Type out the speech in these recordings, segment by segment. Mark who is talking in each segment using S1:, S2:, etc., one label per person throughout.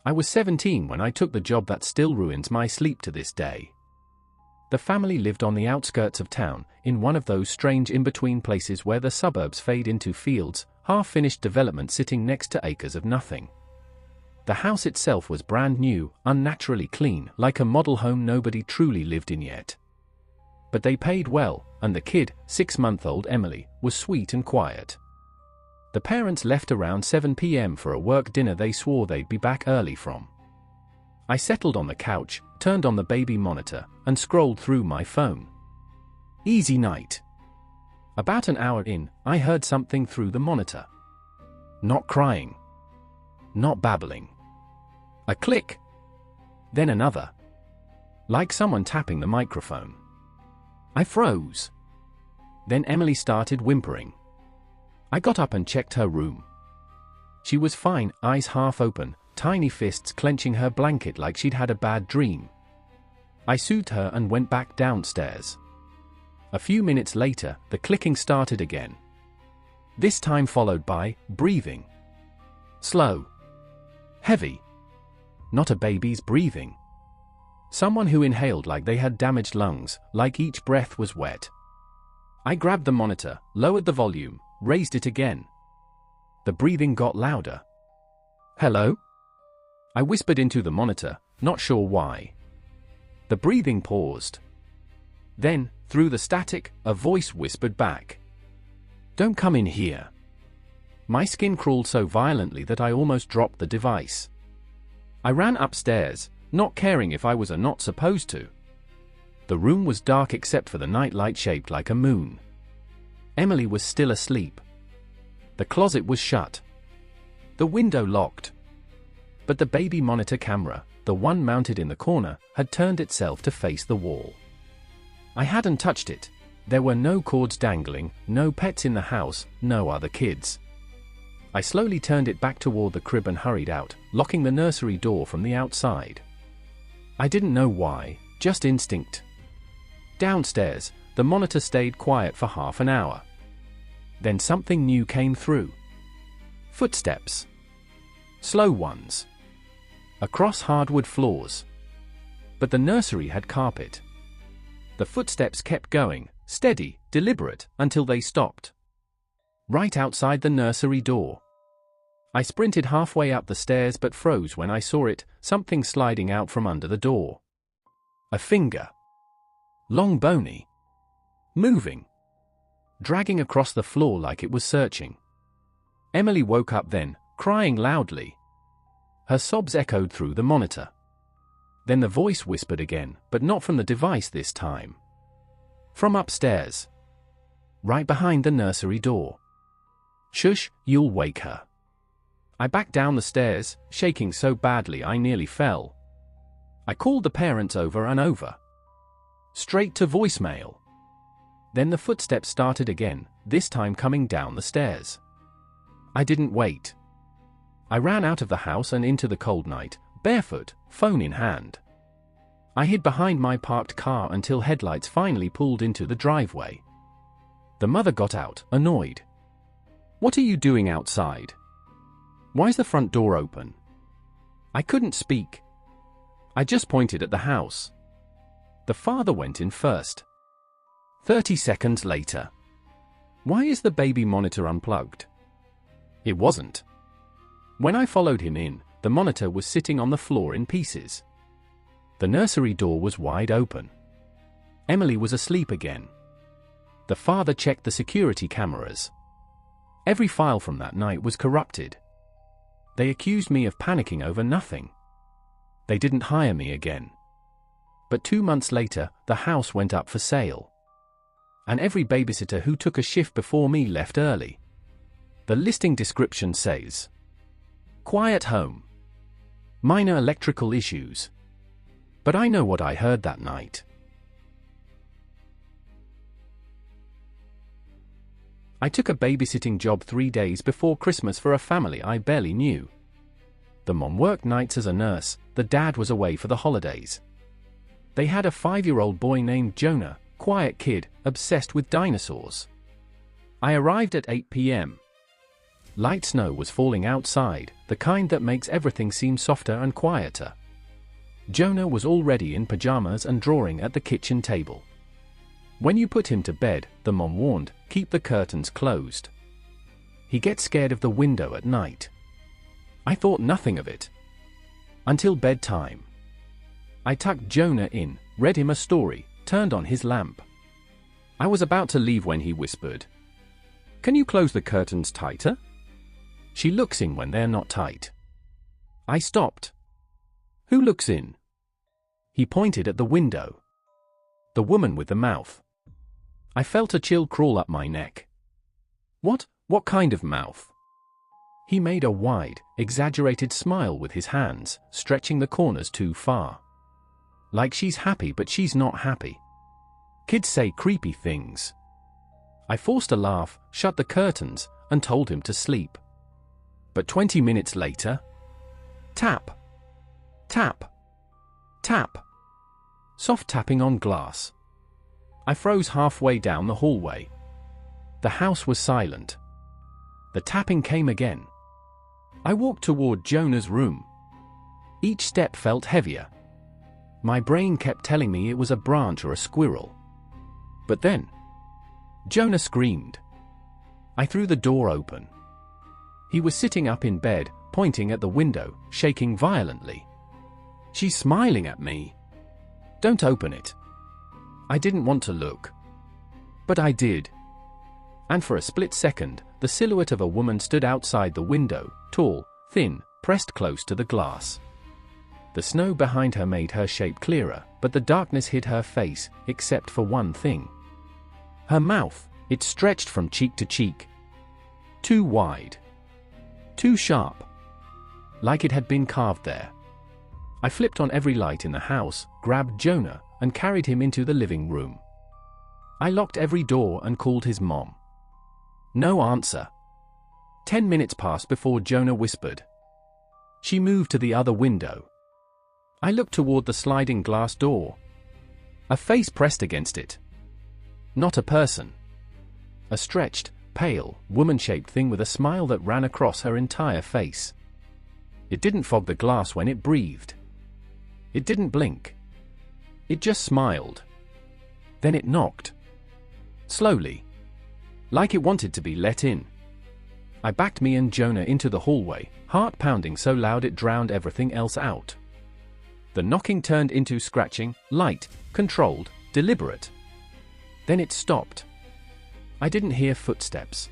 S1: I was 17 when I took the job that still ruins my sleep to this day. The family lived on the outskirts of town, in one of those strange in-between places where the suburbs fade into fields, half-finished development sitting next to acres of nothing. The house itself was brand new, unnaturally clean, like a model home nobody truly lived in yet. But they paid well, and the kid, 6-month-old Emily, was sweet and quiet. The parents left around 7 p.m. for a work dinner they swore they'd be back early from. I settled on the couch, turned on the baby monitor, and scrolled through my phone. Easy night. About an hour in, I heard something through the monitor. Not crying. Not babbling. A click. Then another. Like someone tapping the microphone. I froze. Then Emily started whimpering. I got up and checked her room. She was fine, eyes half open, tiny fists clenching her blanket like she'd had a bad dream. I soothed her and went back downstairs. A few minutes later, the clicking started again. This time followed by breathing. Slow. Heavy. Not a baby's breathing. Someone who inhaled like they had damaged lungs, like each breath was wet. I grabbed the monitor, lowered the volume, raised it again. The breathing got louder. Hello? I whispered into the monitor, not sure why. The breathing paused. Then, through the static, a voice whispered back. Don't come in here. My skin crawled so violently that I almost dropped the device. I ran upstairs, not caring if I was or not supposed to. The room was dark except for the nightlight shaped like a moon. Emily was still asleep. The closet was shut. The window locked. But the baby monitor camera, the one mounted in the corner, had turned itself to face the wall. I hadn't touched it. There were no cords dangling, no pets in the house, no other kids. I slowly turned it back toward the crib and hurried out, locking the nursery door from the outside. I didn't know why, just instinct. Downstairs, the monitor stayed quiet for half an hour. Then something new came through. Footsteps. Slow ones. Across hardwood floors. But the nursery had carpet. The footsteps kept going, steady, deliberate, until they stopped. Right outside the nursery door. I sprinted halfway up the stairs but froze when I saw it, something sliding out from under the door. A finger. Long, bony. Moving. Dragging across the floor like it was searching. Emily woke up then, crying loudly. Her sobs echoed through the monitor. Then the voice whispered again, but not from the device this time. From upstairs. Right behind the nursery door. Shush, you'll wake her. I backed down the stairs, shaking so badly I nearly fell. I called the parents over and over. Straight to voicemail. Then the footsteps started again, this time coming down the stairs. I didn't wait. I ran out of the house and into the cold night, barefoot, phone in hand. I hid behind my parked car until headlights finally pulled into the driveway. The mother got out, annoyed. What are you doing outside? Why's the front door open? I couldn't speak. I just pointed at the house. The father went in first. 30 seconds later. Why is the baby monitor unplugged? It wasn't. When I followed him in, the monitor was sitting on the floor in pieces. The nursery door was wide open. Emily was asleep again. The father checked the security cameras. Every file from that night was corrupted. They accused me of panicking over nothing. They didn't hire me again. But 2 months later, the house went up for sale. And every babysitter who took a shift before me left early. The listing description says, quiet home. Minor electrical issues. But I know what I heard that night. I took a babysitting job 3 days before Christmas for a family I barely knew. The mom worked nights as a nurse, the dad was away for the holidays. They had a 5-year-old boy named Jonah, quiet kid, obsessed with dinosaurs. I arrived at 8 p.m. Light snow was falling outside, the kind that makes everything seem softer and quieter. Jonah was already in pajamas and drawing at the kitchen table. "When you put him to bed," the mom warned, "keep the curtains closed. He gets scared of the window at night." I thought nothing of it. Until bedtime. I tucked Jonah in, read him a story, turned on his lamp. I was about to leave when he whispered, "Can you close the curtains tighter?" She looks in when they're not tight. I stopped. "Who looks in?" He pointed at the window. "The woman with the mouth." I felt a chill crawl up my neck. What kind of mouth?" He made a wide, exaggerated smile with his hands, stretching the corners too far. Like she's happy but she's not happy. Kids say creepy things. I forced a laugh, shut the curtains, and told him to sleep. But 20 minutes later, tap, tap, tap. Soft tapping on glass. I froze halfway down the hallway. The house was silent. The tapping came again. I walked toward Jonah's room. Each step felt heavier. My brain kept telling me it was a branch or a squirrel. But then, Jonah screamed. I threw the door open. He was sitting up in bed, pointing at the window, shaking violently. "She's smiling at me." "Don't open it." I didn't want to look. But I did. And for a split second, the silhouette of a woman stood outside the window, tall, thin, pressed close to the glass. The snow behind her made her shape clearer, but the darkness hid her face, except for one thing. Her mouth, it stretched from cheek to cheek. Too wide. Too sharp. Like it had been carved there. I flipped on every light in the house, grabbed Jonah, and carried him into the living room. I locked every door and called his mom. No answer. 10 minutes passed before Jonah whispered. She moved to the other window. I looked toward the sliding glass door. A face pressed against it. Not a person. A stretched, pale, woman-shaped thing with a smile that ran across her entire face. It didn't fog the glass when it breathed. It didn't blink. It just smiled. Then it knocked. Slowly. Like it wanted to be let in. I backed me and Jonah into the hallway, heart pounding so loud it drowned everything else out. The knocking turned into scratching, light, controlled, deliberate. Then it stopped. I didn't hear footsteps.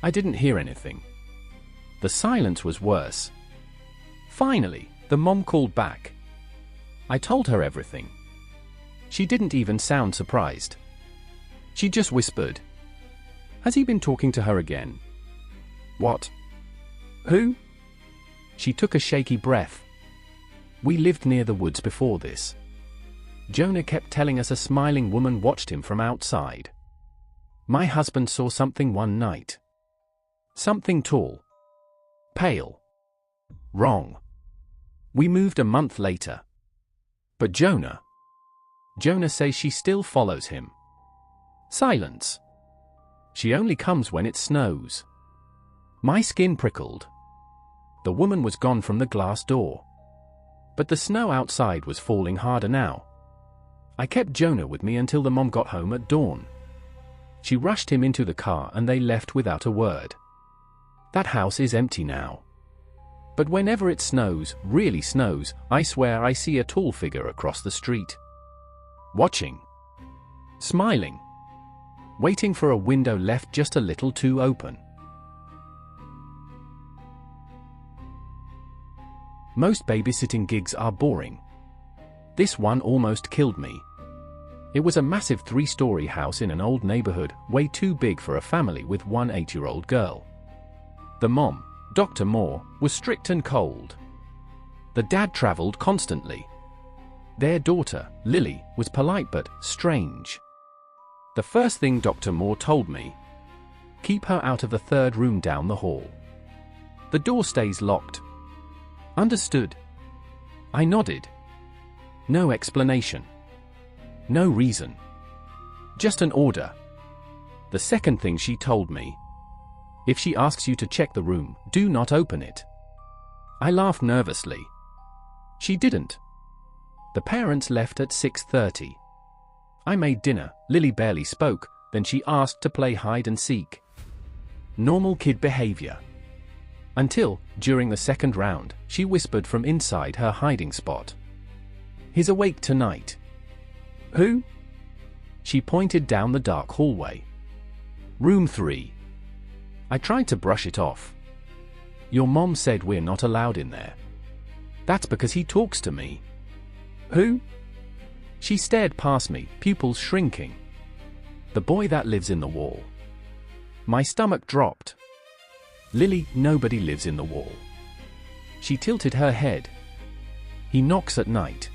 S1: I didn't hear anything. The silence was worse. Finally, the mom called back. I told her everything. She didn't even sound surprised. She just whispered, "Has he been talking to her again?" "What? Who?" She took a shaky breath. We lived near the woods before this. Jonah kept telling us a smiling woman watched him from outside. My husband saw something one night. Something tall. Pale. Wrong. We moved a month later. But Jonah says she still follows him. Silence. She only comes when it snows. My skin prickled. The woman was gone from the glass door. But the snow outside was falling harder now. I kept Jonah with me until the mom got home at dawn. She rushed him into the car and they left without a word. That house is empty now. But whenever it snows, really snows, I swear I see a tall figure across the street. Watching. Smiling. Waiting for a window left just a little too open. Most babysitting gigs are boring. This one almost killed me. It was a massive 3-story house in an old neighborhood, way too big for a family with one 8-year-old girl. The mom, Dr. Moore, was strict and cold. The dad traveled constantly. Their daughter, Lily, was polite but strange. The first thing Dr. Moore told me, keep her out of the 3rd room down the hall. The door stays locked. Understood. I nodded. No explanation. No reason. Just an order. The second thing she told me, If she asks you to check the room, do not open it." I laughed nervously. She didn't. The parents left at 6:30. I made dinner, Lily barely spoke, then she asked to play hide and seek. Normal kid behavior. Until, during the second round, she whispered from inside her hiding spot. "He's awake tonight." "Who?" She pointed down the dark hallway. "Room 3. I tried to brush it off. "Your mom said we're not allowed in there." "That's because he talks to me." "Who?" She stared past me, pupils shrinking. "The boy that lives in the wall." My stomach dropped. "Lily, nobody lives in the wall." She tilted her head. "He knocks at night.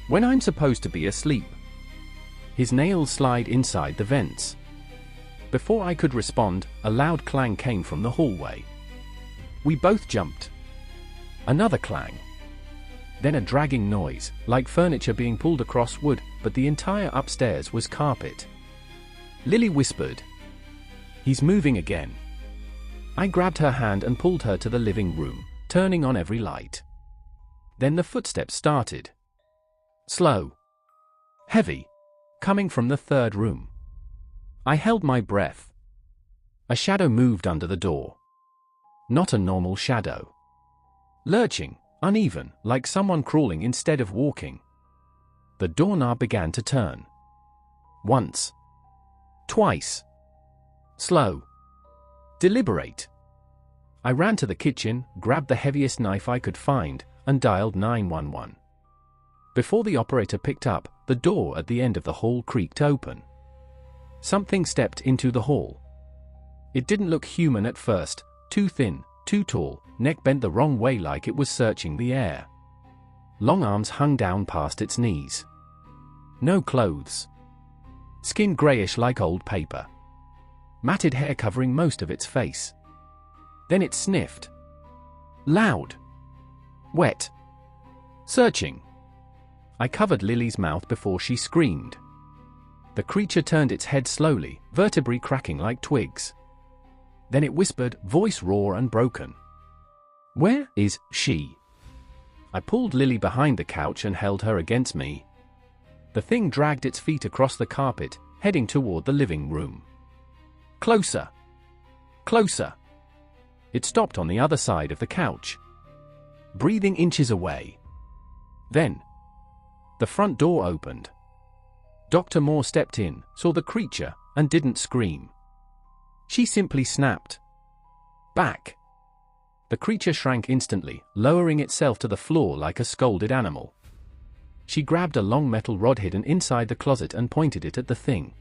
S1: When I'm supposed to be asleep. His nails slide inside the vents." Before I could respond, a loud clang came from the hallway. We both jumped. Another clang. Then a dragging noise, like furniture being pulled across wood, but the entire upstairs was carpet. Lily whispered, "He's moving again." I grabbed her hand and pulled her to the living room, turning on every light. Then the footsteps started. Slow. Heavy. Coming from the third room. I held my breath. A shadow moved under the door. Not a normal shadow. Lurching, uneven, like someone crawling instead of walking. The doorknob began to turn. Once. Twice. Slow. Deliberate. I ran to the kitchen, grabbed the heaviest knife I could find, and dialed 911. Before the operator picked up, the door at the end of the hall creaked open. Something stepped into the hall. It didn't look human at first, too thin, too tall, neck bent the wrong way like it was searching the air. Long arms hung down past its knees. No clothes. Skin grayish like old paper. Matted hair covering most of its face. Then it sniffed. Loud. Wet. Searching. I covered Lily's mouth before she screamed. The creature turned its head slowly, vertebrae cracking like twigs. Then it whispered, voice raw and broken. "Where is she?" I pulled Lily behind the couch and held her against me. The thing dragged its feet across the carpet, heading toward the living room. Closer. Closer. It stopped on the other side of the couch. Breathing inches away. Then, the front door opened. Dr. Moore stepped in, saw the creature, and didn't scream. She simply snapped. Back. The creature shrank instantly, lowering itself to the floor like a scolded animal. She grabbed a long metal rod hidden inside the closet and pointed it at the thing.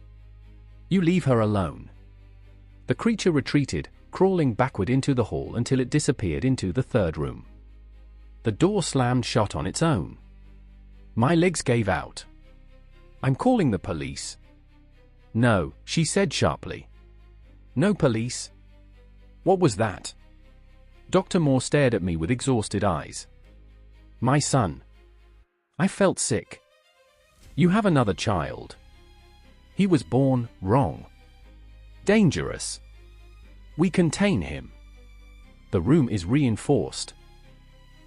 S1: "You leave her alone." The creature retreated, crawling backward into the hall until it disappeared into the third room. The door slammed shut on its own. My legs gave out. "I'm calling the police." "No," she said sharply. "No police." "What was that?" Dr. Moore stared at me with exhausted eyes. "My son." I felt sick. "You have another child. He was born wrong. Dangerous. We contain him. The room is reinforced.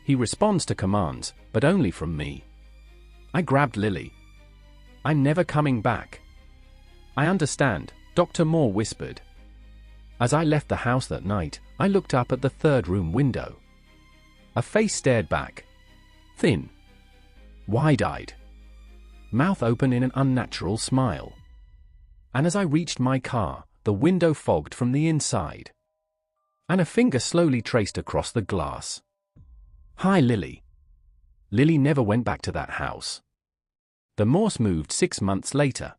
S1: He responds to commands, but only from me." I grabbed Lily. "I'm never coming back." "I understand," Dr. Moore whispered. As I left the house that night, I looked up at the third room window. A face stared back. Thin. Wide-eyed. Mouth open in an unnatural smile. And as I reached my car, the window fogged from the inside. And a finger slowly traced across the glass. "Hi, Lily." Lily never went back to that house. The Morse moved 6 months later.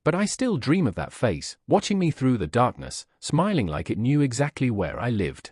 S1: But I still dream of that face, watching me through the darkness, smiling like it knew exactly where I lived.